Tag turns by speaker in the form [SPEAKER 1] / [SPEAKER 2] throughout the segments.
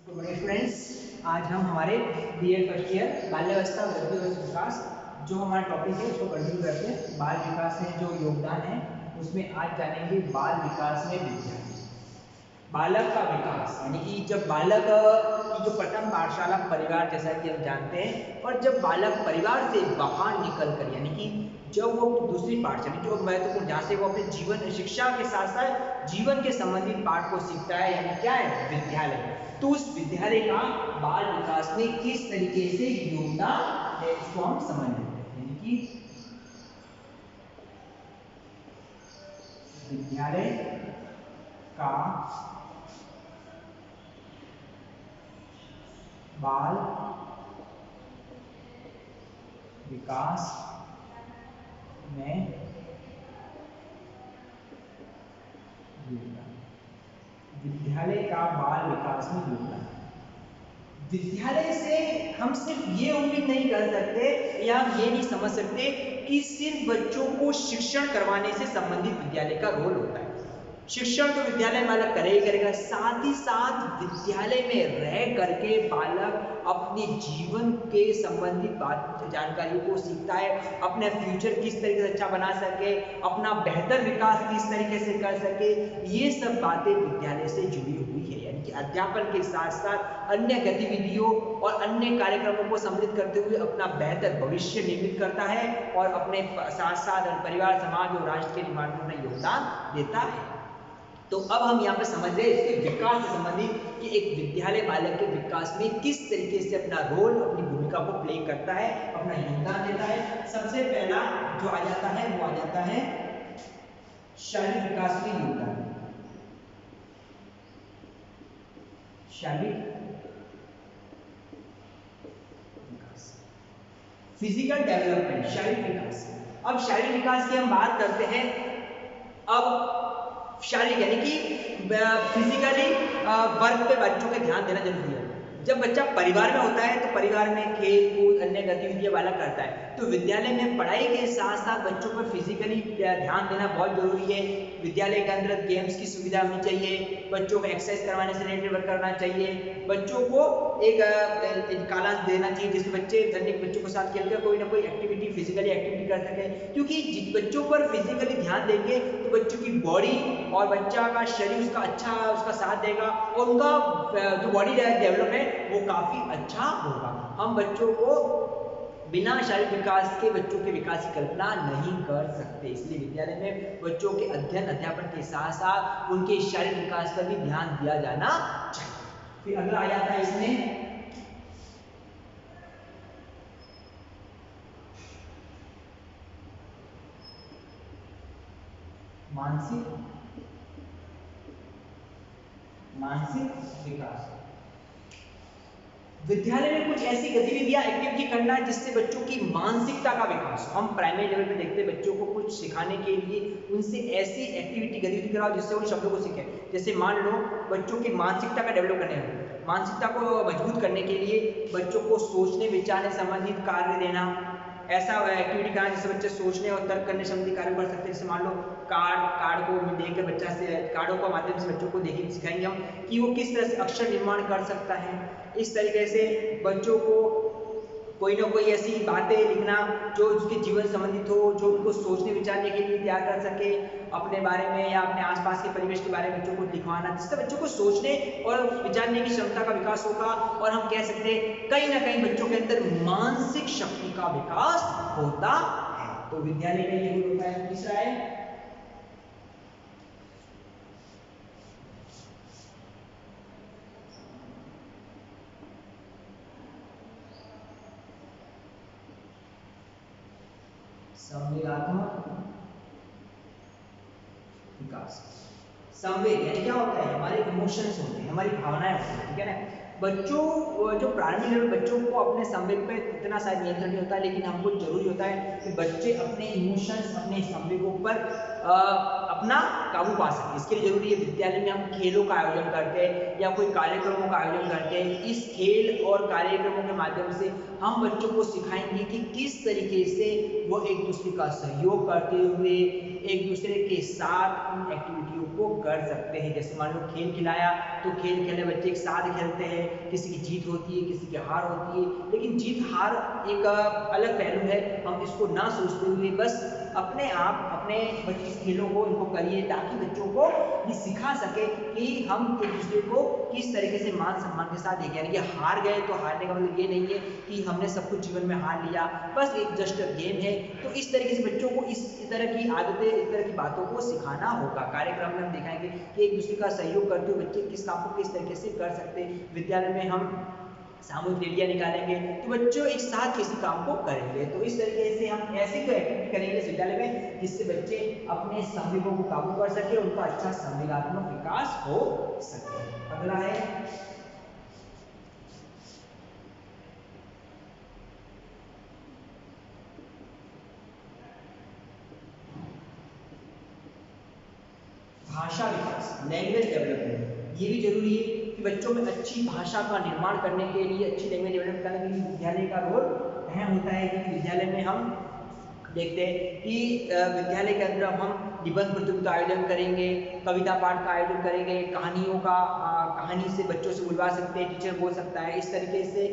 [SPEAKER 1] तो बड़े फ्रेंड्स, आज हम हमारे बीएड फर्स्ट ईयर बाल्यावस्था वृद्धि और विकास जो हमारा टॉपिक है उसको कंटिन्यू करते हैं। बाल विकास में जो योगदान है उसमें आज जानेंगे बाल विकास में विद्या, बालक का विकास। यानी कि जब बालक की जो प्रथम पाठशाला परिवार, जैसा कि हम जानते हैं, और जब बालक परिवार से बाहर निकल कर यानी कि जब वो दूसरी पाठशाला जो महत्वपूर्ण जहाँ से वो अपने जीवन शिक्षा के साथ साथ जीवन के संबंधित पाठ को सीखता है, यानी क्या है, विद्यालय। तो उस विद्यालय का बाल विकास में किस तरीके से योगदान है इसको हम समझ लेते हैं। यानी कि विद्यालय का बाल विकास में योगदान, विद्यालय का बाल विकास में योगदान। विद्यालय से हम सिर्फ ये उम्मीद नहीं कर सकते या हम ये नहीं समझ सकते कि सिर्फ बच्चों को शिक्षण करवाने से संबंधित विद्यालय का रोल होता है। शिक्षण तो विद्यालय में बालक करे ही करेगा, साथ ही साथ विद्यालय में रह करके बालक अपने जीवन के संबंधित बात जानकारियों को सीखता है, अपना फ्यूचर किस तरीके से अच्छा बना सके, अपना बेहतर विकास किस तरीके से कर सके, ये सब बातें विद्यालय से जुड़ी हुई है। यानी कि अध्यापन के साथ साथ अन्य गतिविधियों और अन्य कार्यक्रमों को सम्मिलित करते हुए अपना बेहतर भविष्य निर्मित करता है और अपने साथ साथ परिवार, समाज और राष्ट्र के निर्माण में अपना योगदान देता है। तो अब हम यहाँ पे समझ रहे हैं इसके विकास से संबंधित कि एक विद्यालय बालक के विकास में किस तरीके से अपना रोल, अपनी भूमिका को प्ले करता है, अपना योगदान देता है। सबसे पहला जो आ जाता है वो आ जाता है शारीरिक विकास में योगदान। शारीरिक विकास, फिजिकल डेवलपमेंट, शारीरिक विकास। अब शारीरिक विकास की हम बात करते हैं। अब शारीरिक यानी कि फिजिकली वर्क पे बच्चों के ध्यान देना जरूरी है। जब बच्चा परिवार में होता है तो परिवार में खेल कूद अन्य गतिविधियां बालक करता है, तो विद्यालय में पढ़ाई के साथ साथ बच्चों पर फिजिकली ध्यान देना बहुत जरूरी है। विद्यालय के अंदर गेम्स की सुविधा होनी चाहिए, बच्चों को एक्सरसाइज करवाने से रिलेटेड वर्क करना चाहिए, बच्चों को एक कालांश देना चाहिए जिससे बच्चे अन्य बच्चों के साथ खेलकर कोई ना कोई एक्टिविटी, फिजिकली एक्टिविटी कर सके। क्योंकि बच्चों पर फिजिकली ध्यान देंगे तो बच्चों की बॉडी और बच्चा का शरीर उसका अच्छा उसका साथ देगा और उनका जो बॉडी डेवलप है वो काफी अच्छा होगा। हम बच्चों को बिना शारीरिक विकास के बच्चों के विकास की कल्पना नहीं कर सकते, इसलिए विद्यालय में बच्चों के अध्ययन अध्यापन के साथ साथ उनके शारीरिक विकास पर भी ध्यान दिया जाना चाहिए। फिर अगला आ जाता है इसमें मानसिक विकास। विद्यालय में कुछ ऐसी गतिविधियां एक्टिविटी करना है जिससे बच्चों की मानसिकता का विकास। हम प्राइमरी लेवल पे देखते हैं बच्चों को कुछ सिखाने के लिए उनसे ऐसी एक्टिविटी गतिविधि कराओ जिससे वो शब्दों को सीखें। जैसे मान लो बच्चों की मानसिकता का डेवलप करने में, मानसिकता को मजबूत करने के लिए बच्चों को सोचने विचारने संबंधित कार्य देना, ऐसा एक्टिविटी कराना जिससे बच्चे सोचने और तर्क करने संबंधी कार्य कर सकते हैं। जैसे मान लो कार्ड को देखकर बच्चा से कार्डों के माध्यम से बच्चों को देखिए सिखाएंगे हम कि वो किस तरह से अक्षर निर्माण कर सकता है। इस तरीके से बच्चों को कोई ना कोई ऐसी बातें लिखना जो उसके जीवन संबंधित हो, जो उनको सोचने विचारने के लिए तैयार कर सके, अपने बारे में या अपने आसपास के परिवेश के बारे में बच्चों को लिखवाना, जिससे बच्चों को सोचने और विचारने की क्षमता का विकास होगा। और हम कह सकते हैं कहीं ना कहीं बच्चों के अंदर मानसिक शक्ति का विकास होता है। तो विद्यालय का ये गुण होता है। तीसरा है संवेगात्मक विकास। संवेग यानी क्या होता है, हमारे इमोशंस होते हैं, हमारी भावनाएं होती हैं, ठीक है ना। बच्चों जो प्रारंभिक लेवल बच्चों को अपने संवेग पे इतना शायद नियंत्रण नहीं होता, लेकिन हमको जरूरी होता है कि बच्चे अपने इमोशंस, अपने संवेगों पर अपना काबू पा सके। इसके लिए जरूरी है विद्यालय में हम खेलों का आयोजन करते हैं या कोई कार्यक्रमों का आयोजन करते हैं। इस खेल और कार्यक्रमों के माध्यम से हम बच्चों को सिखाएंगे कि किस तरीके से वो एक दूसरे का सहयोग करते हुए एक दूसरे के साथ उन एक्टिविटियों वो कर सकते हैं। जैसे मान लो खेल खिलाया तो खेल खेलने बच्चे एक साथ खेलते हैं, किसी की जीत होती है, किसी की हार होती है, लेकिन जीत हार एक अलग पहलू है। हम इसको ना सोचते हुए बस अपने आप अपने इस खेलों को इनको करिए ताकि बच्चों को ये सिखा सके कि हम एक दूसरे को किस तरीके से मान सम्मान के साथ देखें। यानी कि हार गए तो हारने का मतलब ये नहीं है कि हमने सब कुछ जीवन में हार लिया, बस एक जस्ट गेम है। तो इस तरीके से बच्चों को इस तरह की आदतें, इस तरह की बातों को सिखाना होगा। कार्यक्रम में हम दिखाएंगे कि एक दूसरे का सहयोग करते हुए बच्चे किस काम को किस तरीके से कर सकते हैं। विद्यालय में हम सामूहिक रैलियां निकालेंगे तो बच्चों एक साथ किसी काम को करेंगे। तो इस तरीके से हम ऐसी कोई एक्टिविटी करेंगे इस विद्यालय में जिससे बच्चे अपने संवेगों को काबू कर सके, उनका अच्छा संवेगात्मक विकास हो सके। अगला है भाषा विकास, लैंग्वेज डेवलपमेंट। ये भी जरूरी है कि बच्चों में अच्छी भाषा का निर्माण करने के लिए, अच्छी लैंग्वेज डेवलप करने के लिए विद्यालय का रोल अहम होता है। क्योंकि विद्यालय में हम देखते हैं कि विद्यालय के अंदर हम निबंध प्रतियोगिता आयोजन करेंगे, कविता पाठ का आयोजन करेंगे, कहानियों का कहानी से बच्चों से बुलवा सकते हैं, टीचर बोल सकता है। इस तरीके से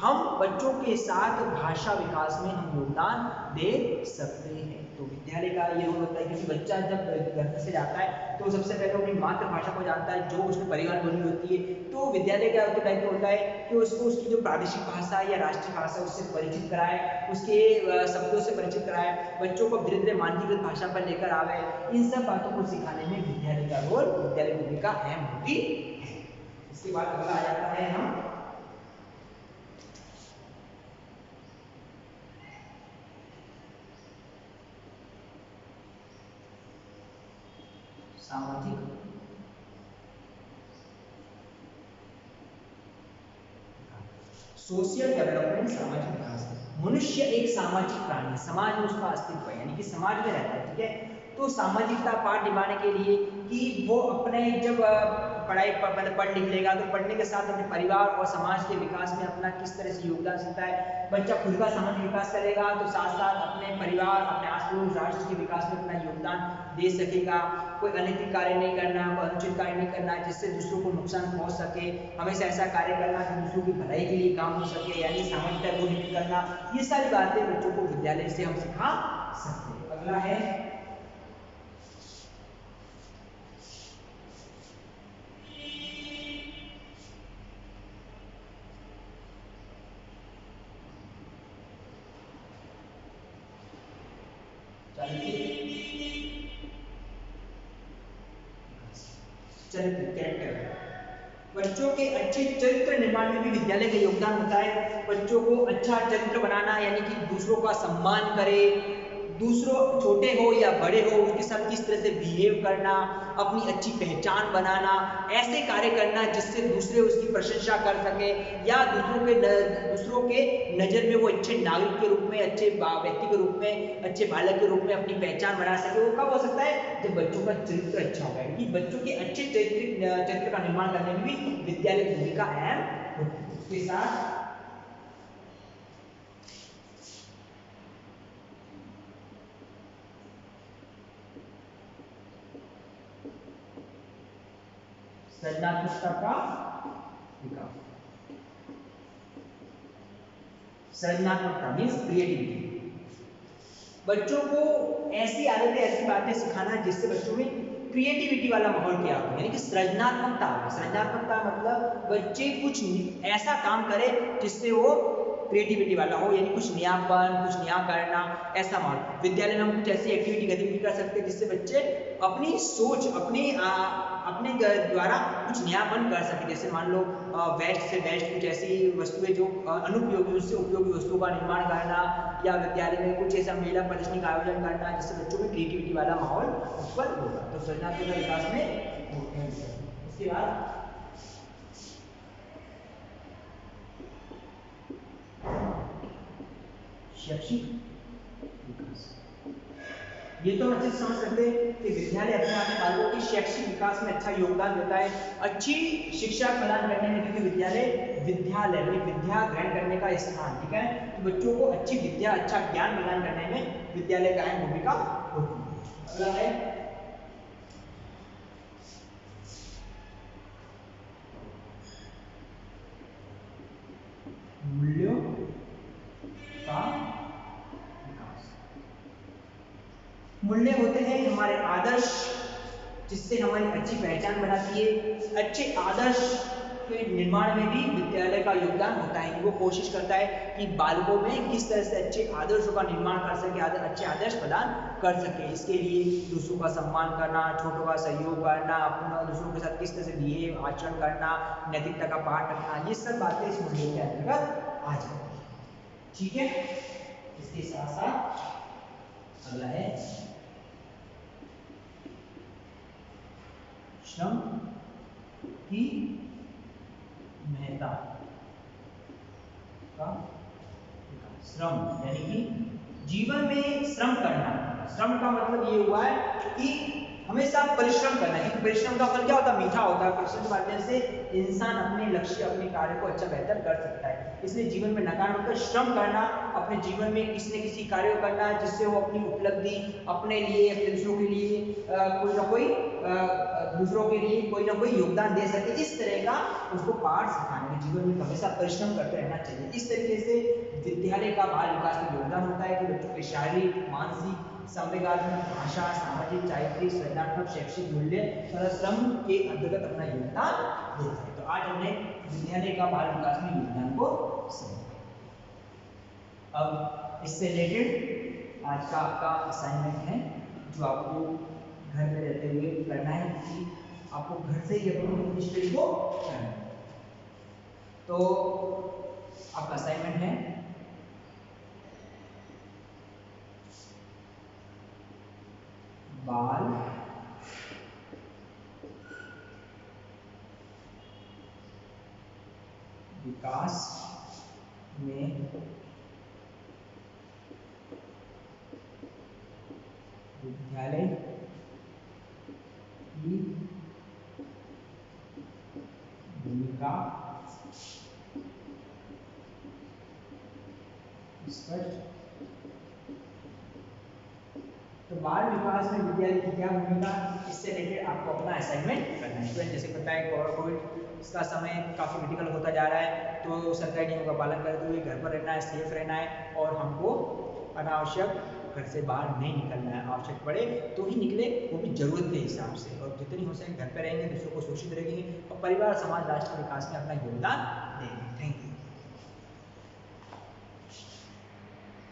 [SPEAKER 1] हम बच्चों के साथ भाषा विकास में हम योगदान दे सकते हैं। तो विद्यालय का ये रोल होता है क्योंकि बच्चा जब घर से जाता है तो सबसे पहले अपनी मातृभाषा को जानता है जो उसके परिवार बोली होती है। तो विद्यालय का दायित्व होता है कि उसको उसकी जो प्रादेशिक भाषा या राष्ट्रीय भाषा उससे परिचित कराए, उसके शब्दों से परिचित कराए, बच्चों को धीरे धीरे मानकीकृत भाषा पर लेकर आवे। इन सब बातों को सिखाने में विद्यालय का रोल, विद्यालय की भूमिका अहम होती है। इसके बाद अगला आ जाता है हम सामाजिक सोशल डेवलपमेंट, सामाजिक विकास। मनुष्य एक सामाजिक प्राणी है, समाज में उसका अस्तित्व है, यानी कि समाज में रहता है। ठीक है, तो सामाजिकता पाठ निभाने के लिए कि वो अपने जब पढ़ाई पढ़ लिख लेगा तो पढ़ने के साथ अपने परिवार और समाज के विकास में अपना किस तरह से योगदान सकता है। बच्चा खुद का सामाजिक विकास करेगा तो साथ साथ अपने परिवार, अपने आस पड़ोस, राष्ट्र के विकास में अपना योगदान दे सकेगा। कोई अनैतिक कार्य नहीं करना, कोई अनुचित कार्य नहीं करना जिससे दूसरों को नुकसान पहुंच सके। हमेशा ऐसा कार्य करना जो दूसरों की भलाई के लिए काम हो सके, यानी सामाजिकता को नियंत्रित करना। ये सारी बातें बच्चों को विद्यालय से हम सिखा सकते हैं। अगला है चरित्र, कैरेक्टर। बच्चों के अच्छे चरित्र निर्माण में भी विद्यालय का योगदान होता है। बच्चों को अच्छा चरित्र बनाना, यानी कि दूसरों का सम्मान करे, दूसरों छोटे हो या बड़े हो उसके साथ किस तरह से बिहेव करना, अपनी अच्छी पहचान बनाना, ऐसे कार्य करना जिससे दूसरे उसकी प्रशंसा कर सके या दूसरों के नज़र में वो अच्छे नागरिक के रूप में, अच्छे व्यक्ति के रूप में, अच्छे बालक के रूप में अपनी पहचान बना सके। वो कब हो सकता है? जब बच्चों का चरित्र अच्छा होगा। यानी बच्चों के अच्छे चरित्र का निर्माण करने में भी विद्यालय की भूमिका अहम होती है। उसके साथ सृजनात्मकता का विकास। सृजनात्मकता मीन्स क्रिएटिविटी। बच्चों को ऐसी आदतें, ऐसी बातें सिखाना जिससे बच्चों में क्रिएटिविटी वाला माहौल तैयार हो, यानी कि सृजनात्मकता। सृजनात्मकता मतलब बच्चे कुछ ऐसा काम करे जिससे वो क्रिएटिविटी वाला हो, यानी कुछ नयापन, कुछ नया करना, ऐसा माहौल। विद्यालय में हम कुछ ऐसी एक्टिविटी गतिविधि कर सकते हैं जिससे बच्चे अपनी सोच, अपने द्वारा कुछ नयापन कर सके। जैसे मान लो वेस्ट से बेस्ट कुछ ऐसी वस्तुएं जो अनुपयोगी, उससे उपयोगी वस्तुओं का निर्माण करना, या विद्यालय में कुछ ऐसा मेला प्रदर्शनी का आयोजन करना जिससे बच्चों में क्रिएटिविटी वाला माहौल उत्पन्न होगा। तो सृजनात्मक विकास में उसके बाद शैक्षिक विकास। ये तो अच्छे से समझ सकते हैं कि विद्यालय अपने आप में बालकों के शैक्षिक विकास में अच्छा योगदान देता है, अच्छी शिक्षा प्रदान करने में। क्योंकि विद्यालय में विद्या ग्रहण करने का स्थान, ठीक है, तो बच्चों को अच्छी विद्या, अच्छा ज्ञान प्रदान करने में विद्यालय का अहम भूमिका होती है। अगला है मूल्य होते हैं हमारे आदर्श, जिससे हमारी अच्छी पहचान बनाती है। अच्छे आदर्श के निर्माण में भी विद्यालय का योगदान होता है। वो कोशिश करता है कि बालकों में किस तरह से अच्छे आदर्शों का निर्माण कर सके, अच्छे आदर्श प्रदान कर सके। इसके लिए दूसरों का सम्मान करना, छोटों का सहयोग करना, अपना दूसरों के साथ किस तरह से बिहेव आचरण करना, नैतिकता का पाठ रखना, ये सब बातें इस मूल्य के अंतर्गत आ जाती है। ठीक है, इसके साथ साथ अगला है श्रम की महत्ता का विकास। श्रम यानी कि जीवन में श्रम करना। श्रम का मतलब ये हुआ है कि हमेशा परिश्रम करना है। परिश्रम का फल क्या होता है? मीठा होता है। परिश्रम के माध्यम से इंसान अपने लक्ष्य, अपने कार्य को अच्छा बेहतर कर सकता है। इसलिए जीवन में नकारात्मक श्रम करना, अपने जीवन में किसी न किसी कार्य को करना जिससे वो अपनी उपलब्धि, अपने लिए, अपने दूसरों के लिए कोई ना कोई दूसरों के लिए कोई ना कोई योगदान दे सके, इस तरह का उसको पाठ सिखाने के जीवन में हमेशा परिश्रम करते रहना चाहिए। इस तरीके से विद्यालय का बाल विकास में योगदान होता है कि बच्चों के शारीरिक, मानसिक, संवेगात्मक, भाषा, सामाजिक, चारित्रिक, सृजनात्मक, शैक्षिक मूल्य श्रम के अंतर्गत अपना योगदान देता है। तो आज हमने विद्यालय का बाल विकास में योगदान को समझा। अब इससे रिलेटेड आज का आपका असाइनमेंट है जो आपको घर में रहते हुए करना है, कि आपको घर से ही अपनी स्टडी को करना है। तो आपका असाइनमेंट है बाल विकास में विद्यालय की भूमिका स्पष्ट। तो बाल विकास में विद्यालय की क्या भूमिका, इससे रिलेटेड आपको अपना असाइनमेंट करना है। स्टूडेंट जैसे पता है कोविड इसका समय काफ़ी क्रिटिकल होता जा रहा है, तो सरकारी नियमों का पालन करते हुए घर पर रहना है, सेफ रहना है, और हमको अनावश्यक घर से बाहर नहीं निकलना है। आवश्यक पड़े तो ही निकले, वो भी जरूरत के हिसाब से, और जितनी हो सके घर पर रहेंगे, दूसरों को सुरक्षित रखेंगे और परिवार, समाज, राष्ट्र के विकास में अपना योगदान देंगे।